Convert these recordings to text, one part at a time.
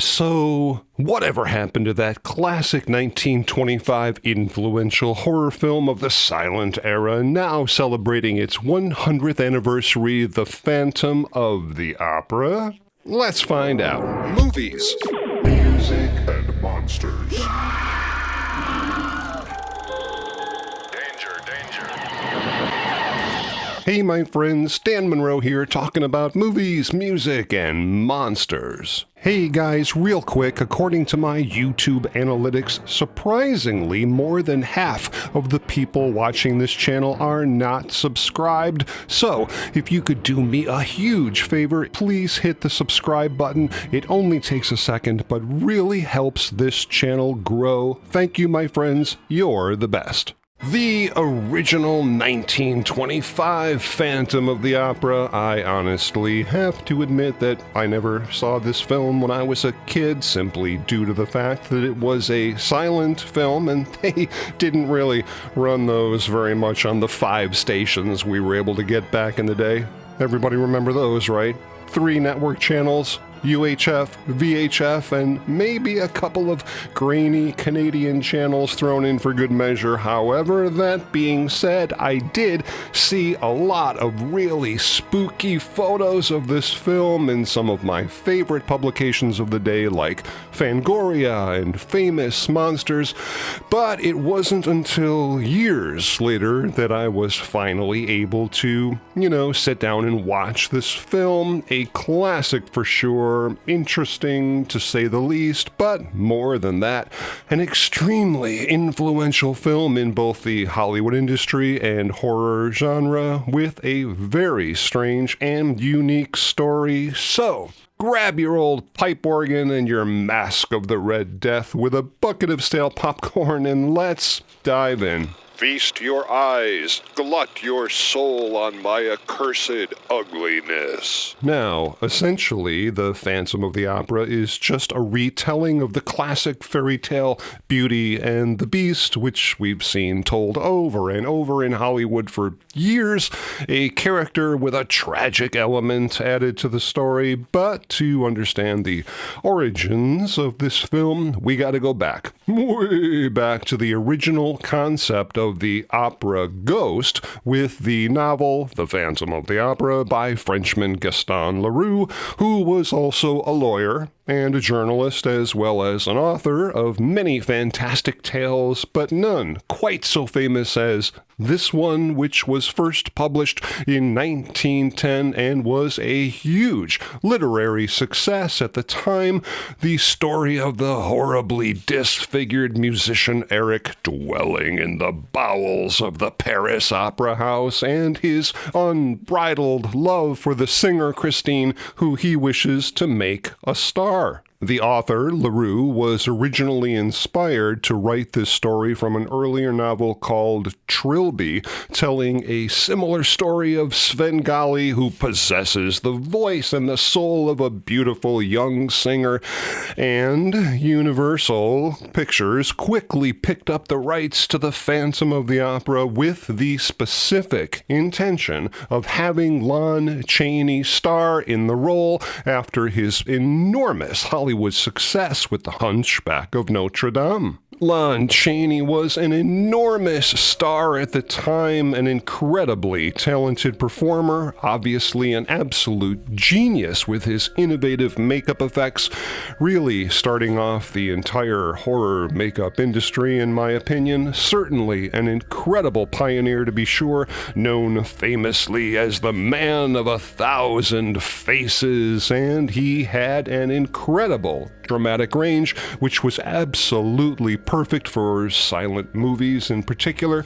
So, whatever happened to that classic 1925 influential horror film of the silent era, now celebrating its 100th anniversary, The Phantom of the Opera? Let's find out. Movies, music, and monsters. Danger, danger. Hey my friends, Dan Monroe here talking about movies, music, and monsters. Hey guys, real quick, according to my YouTube analytics, surprisingly more than half of the people watching this channel are not subscribed. So, if you could do me a huge favor, please hit the subscribe button. It only takes a second, but really helps this channel grow. Thank you, my friends. You're the best. The original 1925 Phantom of the Opera. I honestly have to admit that I never saw this film when I was a kid, simply due to the fact that it was a silent film and they didn't really run those very much on the 5 stations we were able to get back in the day. Everybody remember those, right? 3 network channels, UHF, VHF, and maybe a couple of grainy Canadian channels thrown in for good measure. However, that being said, I did see a lot of really spooky photos of this film in some of my favorite publications of the day like Fangoria and Famous Monsters, but it wasn't until years later that I was finally able to, sit down and watch this film, a classic for sure. Interesting to say the least, but more than that, an extremely influential film in both the Hollywood industry and horror genre with a very strange and unique story. So, grab your old pipe organ and your Mask of the Red Death with a bucket of stale popcorn and let's dive in. Feast your eyes, glut your soul on my accursed ugliness. Now, essentially, The Phantom of the Opera is just a retelling of the classic fairy tale Beauty and the Beast, which we've seen told over and over in Hollywood for years, a character with a tragic element added to the story, but to understand the origins of this film, we gotta go back, way back to the original concept of the opera Ghost with the novel The Phantom of the Opera by Frenchman Gaston Leroux, who was also a lawyer and a journalist as well as an author of many fantastic tales, but none quite so famous as this one, which was first published in 1910 and was a huge literary success at the time, the story of the horribly disfigured musician Eric dwelling in the bowels of the Paris Opera House and his unbridled love for the singer Christine, who he wishes to make a star. The author, Leroux, was originally inspired to write this story from an earlier novel called Trilby, telling a similar story of Svengali who possesses the voice and the soul of a beautiful young singer, and Universal Pictures quickly picked up the rights to The Phantom of the Opera with the specific intention of having Lon Chaney star in the role after his enormous Hollywood success with The Hunchback of Notre Dame. Lon Chaney was an enormous star at the time, an incredibly talented performer, obviously an absolute genius with his innovative makeup effects, really starting off the entire horror makeup industry in my opinion. Certainly an incredible pioneer to be sure, known famously as the Man of 1,000 Faces, and he had an incredible dramatic range, which was absolutely perfect for silent movies in particular.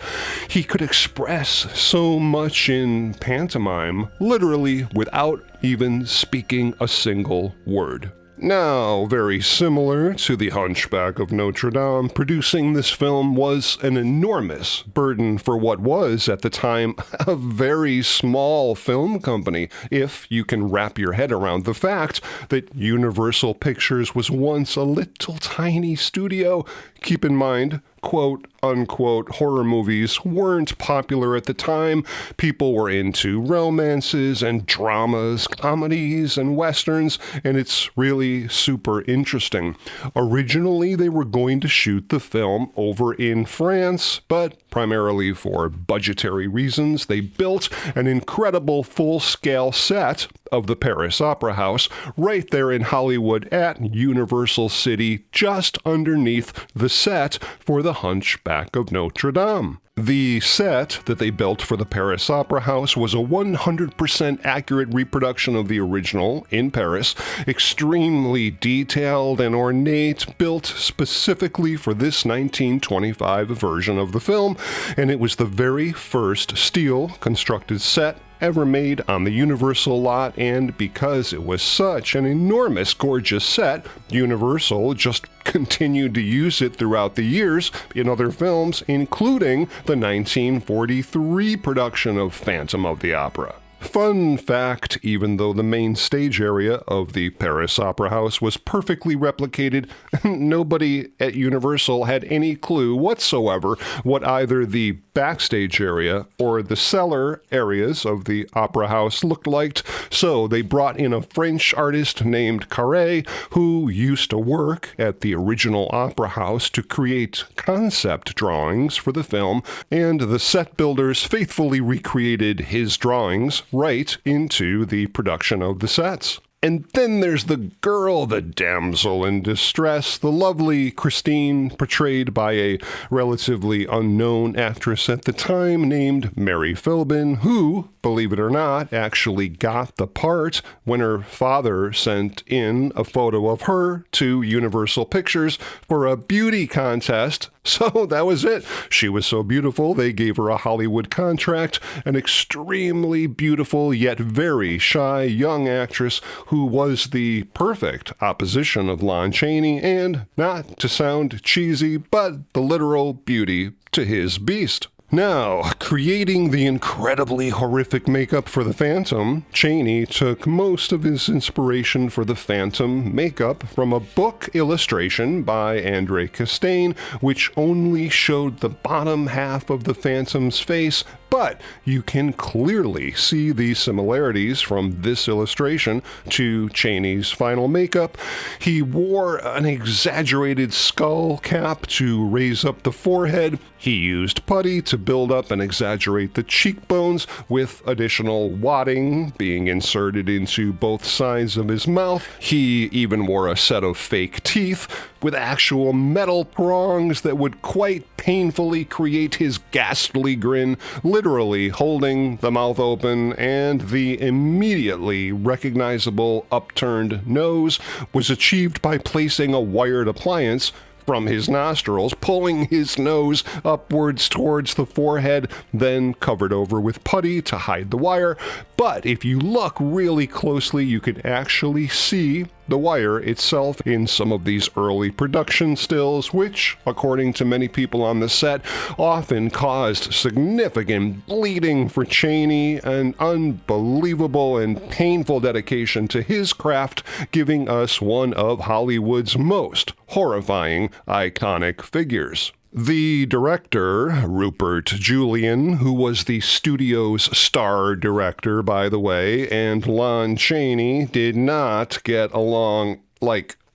He could express so much in pantomime, literally without even speaking a single word. Now, very similar to The Hunchback of Notre Dame, producing this film was an enormous burden for what was, at the time, a very small film company, if you can wrap your head around the fact that Universal Pictures was once a little tiny studio. Keep in mind, quote-unquote horror movies weren't popular at the time. People were into romances and dramas, comedies and westerns, and it's really super interesting. Originally, they were going to shoot the film over in France, but primarily for budgetary reasons, they built an incredible full-scale set of the Paris Opera House right there in Hollywood at Universal City, just underneath the set for The Hunchback of Notre Dame. The set that they built for the Paris Opera House was a 100% accurate reproduction of the original in Paris, extremely detailed and ornate, built specifically for this 1925 version of the film, and it was the very first steel-constructed set ever made on the Universal lot, and because it was such an enormous, gorgeous set, Universal just continued to use it throughout the years in other films, including the 1943 production of Phantom of the Opera. Fun fact, even though the main stage area of the Paris Opera House was perfectly replicated, nobody at Universal had any clue whatsoever what either the backstage area or the cellar areas of the Opera House looked like, so they brought in a French artist named Carré, who used to work at the original Opera House to create concept drawings for the film, and the set builders faithfully recreated his drawings right into the production of the sets. And then there's the girl, the damsel in distress, the lovely Christine, portrayed by a relatively unknown actress at the time named Mary Philbin, who, believe it or not, actually got the part when her father sent in a photo of her to Universal Pictures for a beauty contest. So that was it. She was so beautiful, they gave her a Hollywood contract, an extremely beautiful yet very shy young actress who was the perfect opposition of Lon Chaney and, not to sound cheesy, but the literal beauty to his beast. Now, creating the incredibly horrific makeup for the Phantom, Chaney took most of his inspiration for the Phantom makeup from a book illustration by Andre Castaigne, which only showed the bottom half of the Phantom's face, but you can clearly see the similarities from this illustration to Chaney's final makeup. He wore an exaggerated skull cap to raise up the forehead. He used putty to build up and exaggerate the cheekbones, with additional wadding being inserted into both sides of his mouth. He even wore a set of fake teeth with actual metal prongs that would quite painfully create his ghastly grin, literally holding the mouth open, and the immediately recognizable upturned nose was achieved by placing a wired appliance from his nostrils, pulling his nose upwards towards the forehead, then covered over with putty to hide the wire. But if you look really closely, you can actually see the wire itself in some of these early production stills, which, according to many people on the set, often caused significant bleeding for Chaney, an unbelievable and painful dedication to his craft, giving us one of Hollywood's most horrifying, iconic figures. The director, Rupert Julian, who was the studio's star director, by the way, and Lon Chaney did not get along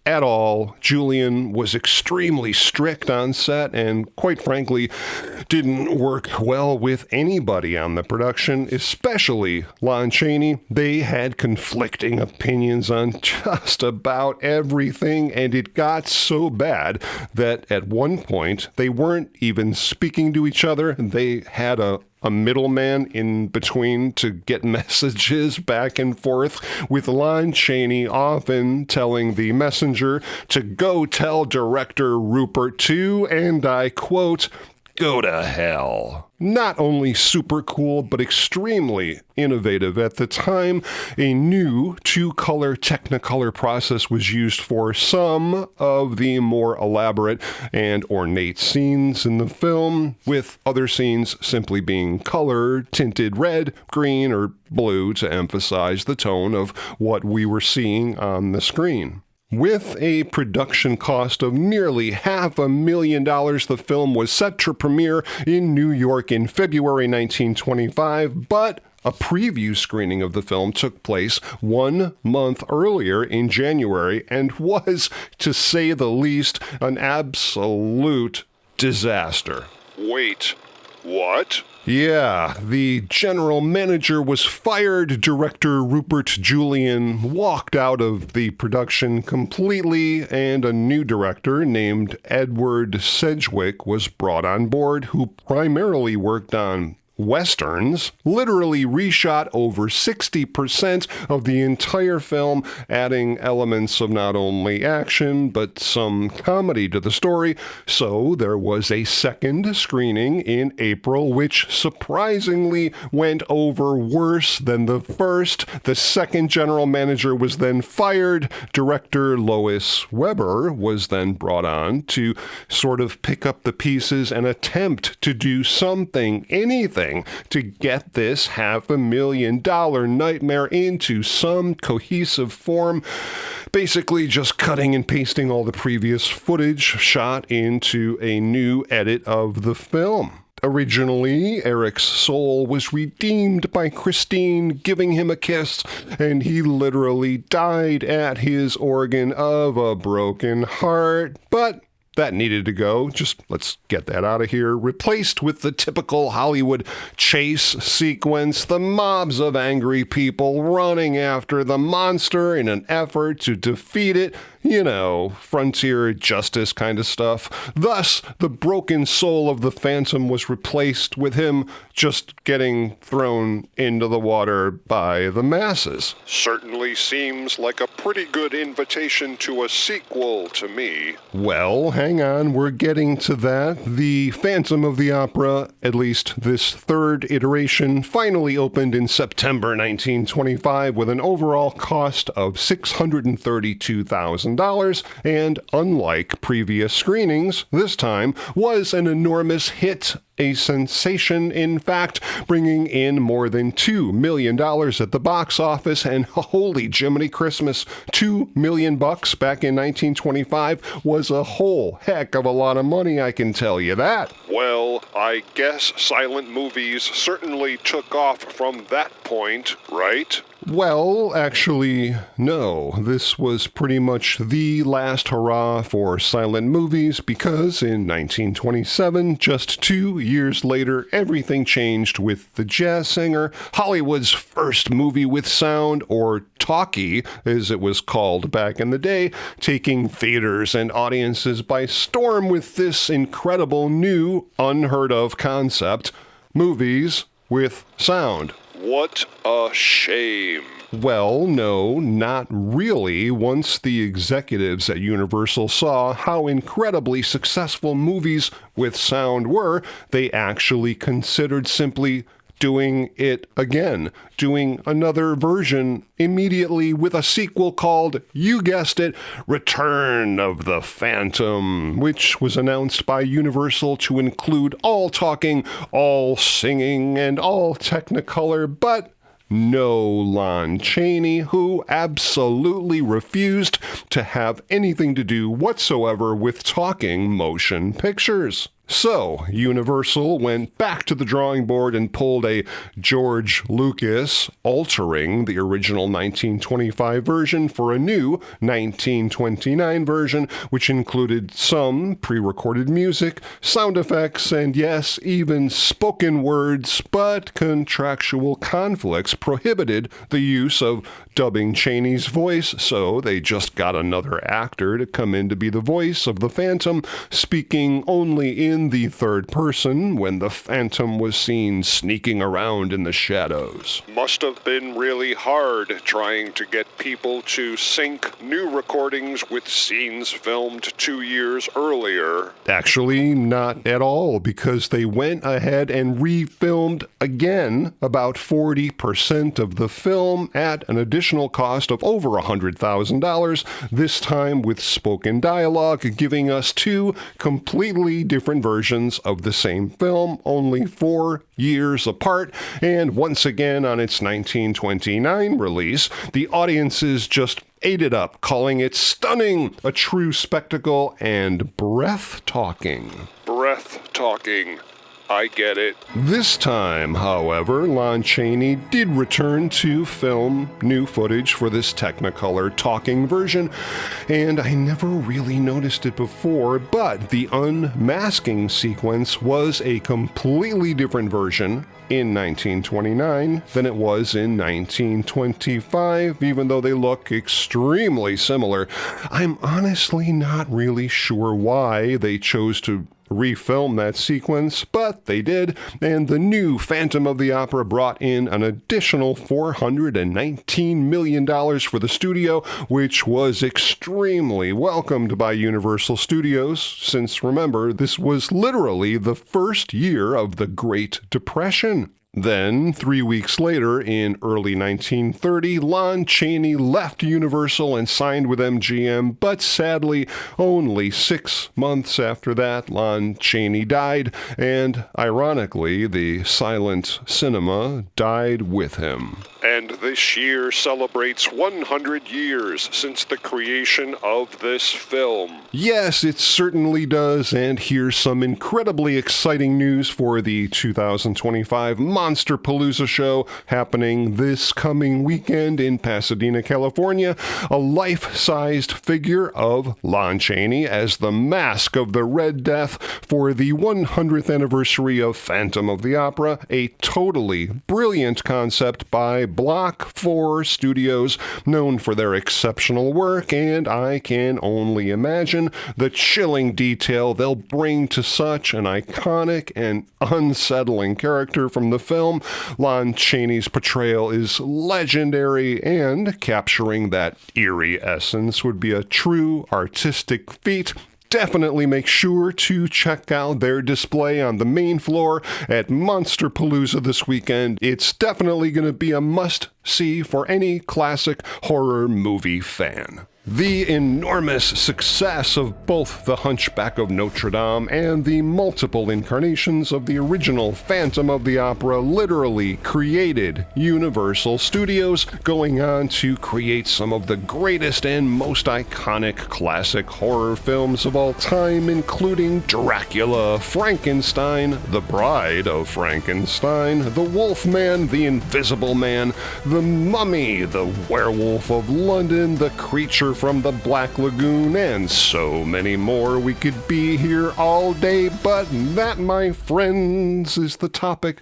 at all. Julian was extremely strict on set and, quite frankly, didn't work well with anybody on the production, especially Lon Chaney. They had conflicting opinions on just about everything, and it got so bad that at one point they weren't even speaking to each other. They had a middleman in between to get messages back and forth, with Lon Chaney often telling the messenger to go tell director Rupert to, and I quote, "Go to hell." Not only super cool, but extremely innovative at the time. A new two-color Technicolor process was used for some of the more elaborate and ornate scenes in the film, with other scenes simply being color tinted red, green, or blue to emphasize the tone of what we were seeing on the screen. With a production cost of nearly $500,000, the film was set to premiere in New York in February 1925, but a preview screening of the film took place 1 month earlier in January and was, to say the least, an absolute disaster. Wait, what? Yeah, the general manager was fired, director Rupert Julian walked out of the production completely, and a new director named Edward Sedgwick was brought on board, who primarily worked on Westerns, literally reshot over 60% of the entire film, adding elements of not only action, but some comedy to the story. So there was a second screening in April, which surprisingly went over worse than the first. The second general manager was then fired. Director Lois Weber was then brought on to sort of pick up the pieces and attempt to do something, anything, to get this $500,000 nightmare into some cohesive form, basically just cutting and pasting all the previous footage shot into a new edit of the film. Originally, Eric's soul was redeemed by Christine giving him a kiss, and he literally died at his organ of a broken heart, but that needed to go. Just let's get that out of here. Replaced with the typical Hollywood chase sequence, the mobs of angry people running after the monster in an effort to defeat it. You know, frontier justice kind of stuff. Thus, the broken soul of the Phantom was replaced with him just getting thrown into the water by the masses. Certainly seems like a pretty good invitation to a sequel to me. Well, hang on, we're getting to that. The Phantom of the Opera, at least this third iteration, finally opened in September 1925 with an overall cost of $632,000. And unlike previous screenings, this time was an enormous hit, a sensation, in fact, bringing in more than $2 million at the box office, and holy Jiminy Christmas, $2 million back in 1925 was a whole heck of a lot of money, I can tell you that. Well, I guess silent movies certainly took off from that point, right? Well, actually, no. This was pretty much the last hurrah for silent movies because in 1927, just 2 years later, everything changed with The Jazz Singer, Hollywood's first movie with sound, or talkie, as it was called back in the day, taking theaters and audiences by storm with this incredible new, unheard-of concept, movies with sound. What a shame. Well, no, not really. Once the executives at Universal saw how incredibly successful movies with sound were, they actually considered simply doing it again, doing another version immediately with a sequel called, you guessed it, Return of the Phantom, which was announced by Universal to include all talking, all singing, and all Technicolor, but no Lon Chaney, who absolutely refused to have anything to do whatsoever with talking motion pictures. So, Universal went back to the drawing board and pulled a George Lucas, altering the original 1925 version for a new 1929 version, which included some pre-recorded music, sound effects, and yes, even spoken words, but contractual conflicts prohibited the use of dubbing Chaney's voice, so they just got another actor to come in to be the voice of the Phantom, speaking only in the third person when the Phantom was seen sneaking around in the shadows. Must have been really hard trying to get people to sync new recordings with scenes filmed 2 years earlier. Actually, not at all, because they went ahead and refilmed again about 40% of the film at an additional cost of over $100,000, this time with spoken dialogue, giving us two completely different different versions of the same film, only 4 years apart, and once again on its 1929 release, the audiences just ate it up, calling it stunning, a true spectacle, and breath-talking. Breath-talking. I get it. This time, however, Lon Chaney did return to film new footage for this Technicolor talking version, and I never really noticed it before, but the unmasking sequence was a completely different version in 1929 than it was in 1925, even though they look extremely similar. I'm honestly not really sure why they chose to refilm that sequence, but they did, and the new Phantom of the Opera brought in an additional $419 million for the studio, which was extremely welcomed by Universal Studios, since remember, this was literally the first year of the Great Depression. Then, 3 weeks later, in early 1930, Lon Chaney left Universal and signed with MGM, but sadly, only 6 months after that, Lon Chaney died, and ironically, the silent cinema died with him. And this year celebrates 100 years since the creation of this film. Yes, it certainly does, and here's some incredibly exciting news for the 2025 Monsterpalooza show happening this coming weekend in Pasadena, California. A life-sized figure of Lon Chaney as the Mask of the Red Death for the 100th anniversary of Phantom of the Opera, a totally brilliant concept by Block 4 Studios, known for their exceptional work, and I can only imagine the chilling detail they'll bring to such an iconic and unsettling character from the film. Lon Chaney's portrayal is legendary, and capturing that eerie essence would be a true artistic feat. Definitely make sure to check out their display on the main floor at Monsterpalooza this weekend. It's definitely going to be a must-see for any classic horror movie fan. The enormous success of both The Hunchback of Notre Dame and the multiple incarnations of the original Phantom of the Opera literally created Universal Studios, going on to create some of the greatest and most iconic classic horror films of all time, including Dracula, Frankenstein, The Bride of Frankenstein, The Wolfman, The Invisible Man, The Mummy, The Werewolf of London, The Creature from the Black Lagoon, and so many more. We could be here all day, but that, my friends, is the topic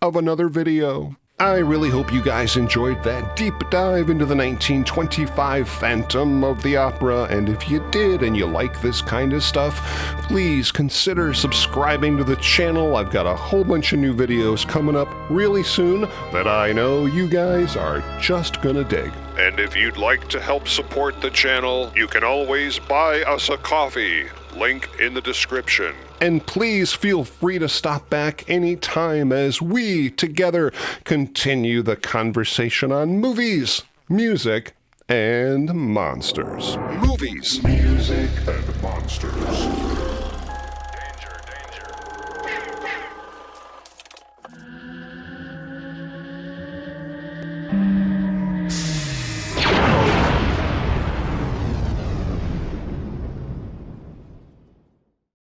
of another video. I really hope you guys enjoyed that deep dive into the 1925 Phantom of the Opera, and if you did and you like this kind of stuff, please consider subscribing to the channel. I've got a whole bunch of new videos coming up really soon that I know you guys are just gonna dig. And if you'd like to help support the channel, you can always buy us a coffee. Link in the description. And please feel free to stop back anytime as we together continue the conversation on movies, music, and monsters. Movies, music, and monsters.